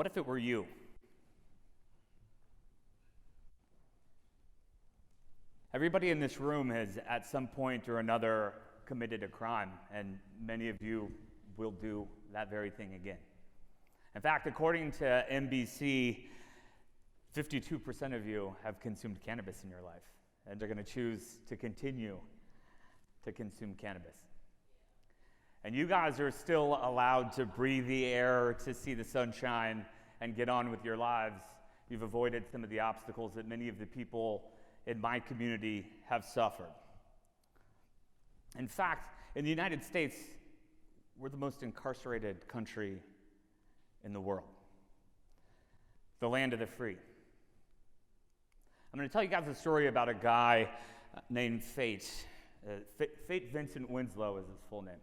What if it were you? Everybody in this room has, at some point or another, committed a crime, and many of you will do that very thing again. In fact, according to NBC, 52% of you have consumed cannabis in your life, and they're going to choose to continue to consume cannabis. And you guys are still allowed to breathe the air, to see the sunshine, and get on with your lives. You've avoided some of the obstacles that many of the people in my community have suffered. In fact, in the United States, we're the most incarcerated country in the world. The land of the free. I'm going to tell you guys a story about a guy named Fate. Fate Vincent Winslow is his full name.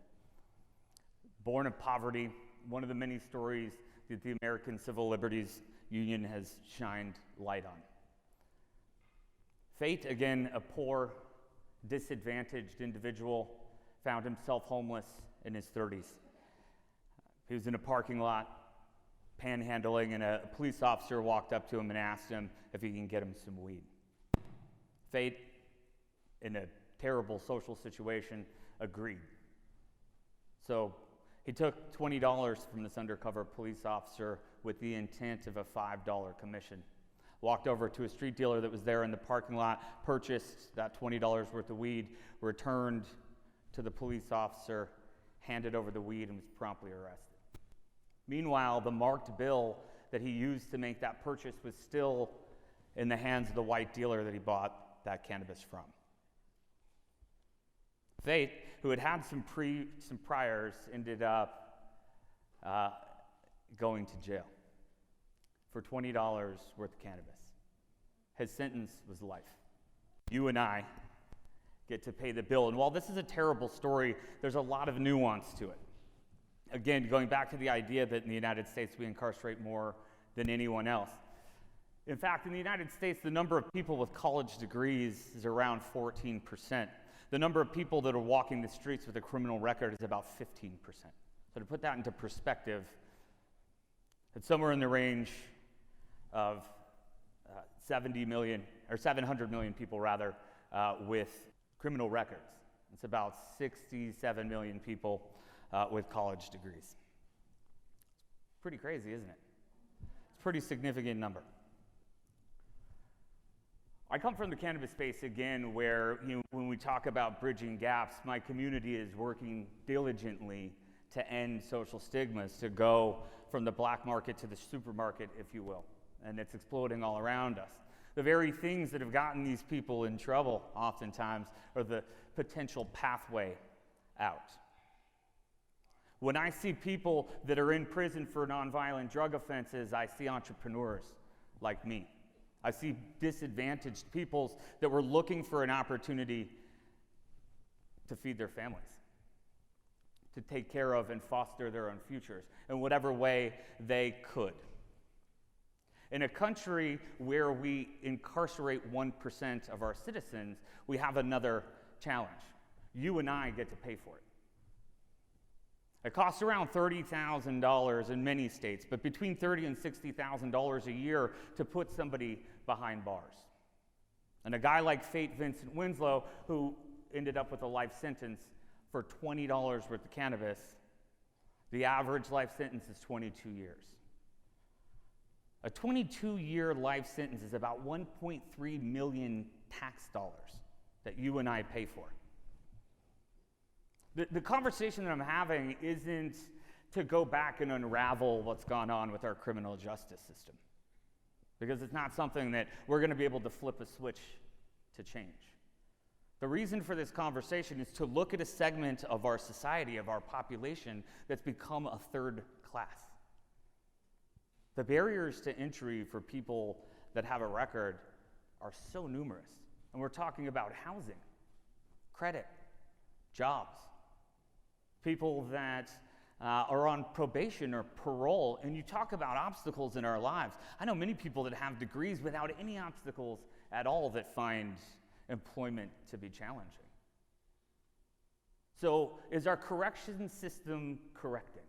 Born in poverty, one of the many stories that the American Civil Liberties Union has shined light on. Fate, again, a poor, disadvantaged individual, found himself homeless in his 30s. He was in a parking lot, panhandling, and a police officer walked up to him and asked him if he can get him some weed. Fate, in a terrible social situation, agreed. So he took $20 from this undercover police officer with the intent of a $5 commission. Walked over to a street dealer that was there in the parking lot, purchased that $20 worth of weed, returned to the police officer, handed over the weed, and was promptly arrested. Meanwhile, the marked bill that he used to make that purchase was still in the hands of the white dealer that he bought that cannabis from. Fate, who had had some priors, ended up going to jail for $20 worth of cannabis. His sentence was life. You and I get to pay the bill. And while this is a terrible story, there's a lot of nuance to it. Again, going back to the idea that in the United States we incarcerate more than anyone else. In fact, in the United States, the number of people with college degrees is around 14%. The number of people that are walking the streets with a criminal record is about 15%. So to put that into perspective, it's somewhere in the range of 700 million people with criminal records. It's about 67 million people with college degrees. Pretty crazy, isn't it? It's a pretty significant number. I come from the cannabis space again, where when we talk about bridging gaps, my community is working diligently to end social stigmas, to go from the black market to the supermarket, if you will. And it's exploding all around us. The very things that have gotten these people in trouble oftentimes are the potential pathway out. When I see people that are in prison for nonviolent drug offenses, I see entrepreneurs like me. I see disadvantaged people that were looking for an opportunity to feed their families, to take care of and foster their own futures in whatever way they could. In a country where we incarcerate 1% of our citizens, we have another challenge. You and I get to pay for it. It costs around $30,000 in many states, but between $30,000 and $60,000 a year to put somebody behind bars. And a guy like Fate Vincent Winslow, who ended up with a life sentence for $20 worth of cannabis, the average life sentence is 22 years. A 22-year life sentence is about 1.3 million tax dollars that you and I pay for. The conversation that I'm having isn't to go back and unravel what's gone on with our criminal justice system, because it's not something that we're going to be able to flip a switch to change. The reason for this conversation is to look at a segment of our society, of our population, that's become a third class. The barriers to entry for people that have a record are so numerous. And we're talking about housing, credit, jobs, people that are on probation or parole. And you talk about obstacles in our lives. I know many people that have degrees without any obstacles at all that find employment to be challenging. So is our correction system correcting?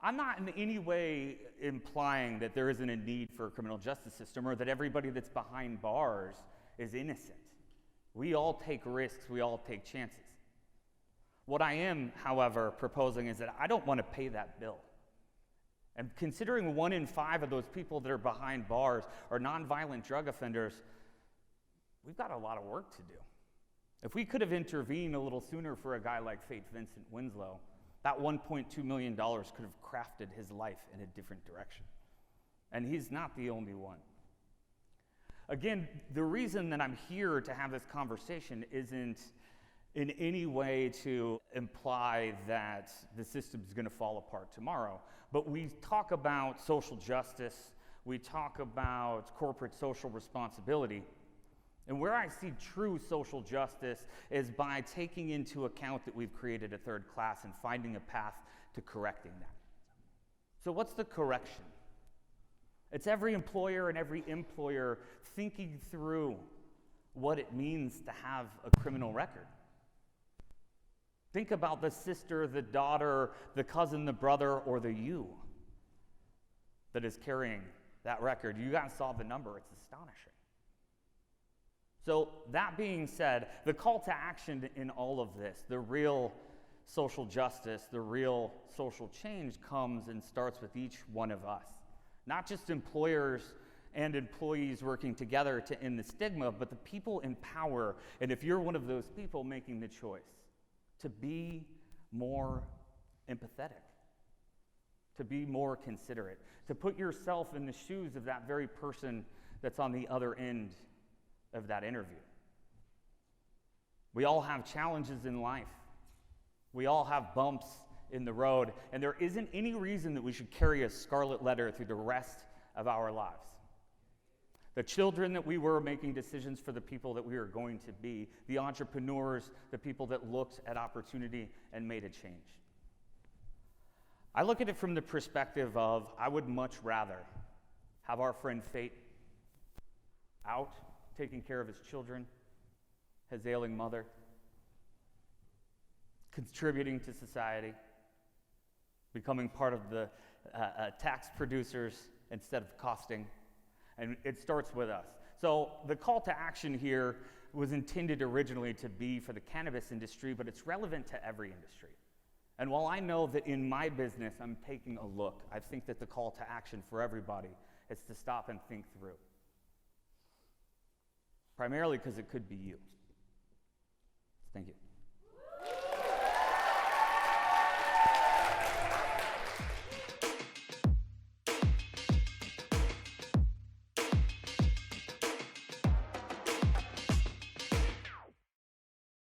I'm not in any way implying that there isn't a need for a criminal justice system or that everybody that's behind bars is innocent. We all take risks, we all take chances. What I am, however, proposing is that I don't want to pay that bill. And considering 1 in 5 of those people that are behind bars are nonviolent drug offenders, we've got a lot of work to do. If we could have intervened a little sooner for a guy like Fate Vincent Winslow, that $1.2 million could have crafted his life in a different direction. And he's not the only one. Again, the reason that I'm here to have this conversation isn't in any way to imply that the system is going to fall apart tomorrow. But we talk about social justice, we talk about corporate social responsibility. And where I see true social justice is by taking into account that we've created a third class and finding a path to correcting that. So what's the correction? It's every employer and every employer thinking through what it means to have a criminal record. Think about the sister, the daughter, the cousin, the brother, or the you that is carrying that record. You guys saw the number, it's astonishing. So that being said, the call to action in all of this, the real social justice, the real social change comes and starts with each one of us. Not just employers and employees working together to end the stigma, but the people in power, and if you're one of those people making the choice to be more empathetic, to be more considerate, to put yourself in the shoes of that very person that's on the other end of that interview. We all have challenges in life. We all have bumps in the road, and there isn't any reason that we should carry a scarlet letter through the rest of our lives. The children that we were making decisions for the people that we are going to be, the entrepreneurs, the people that looked at opportunity and made a change. I look at it from the perspective of I would much rather have our friend Fate out taking care of his children, his ailing mother, contributing to society, becoming part of the tax producers instead of costing. And it starts with us. So the call to action here was intended originally to be for the cannabis industry, but it's relevant to every industry. And while I know that in my business I'm taking a look, I think that the call to action for everybody is to stop and think through. Primarily because it could be you. Thank you.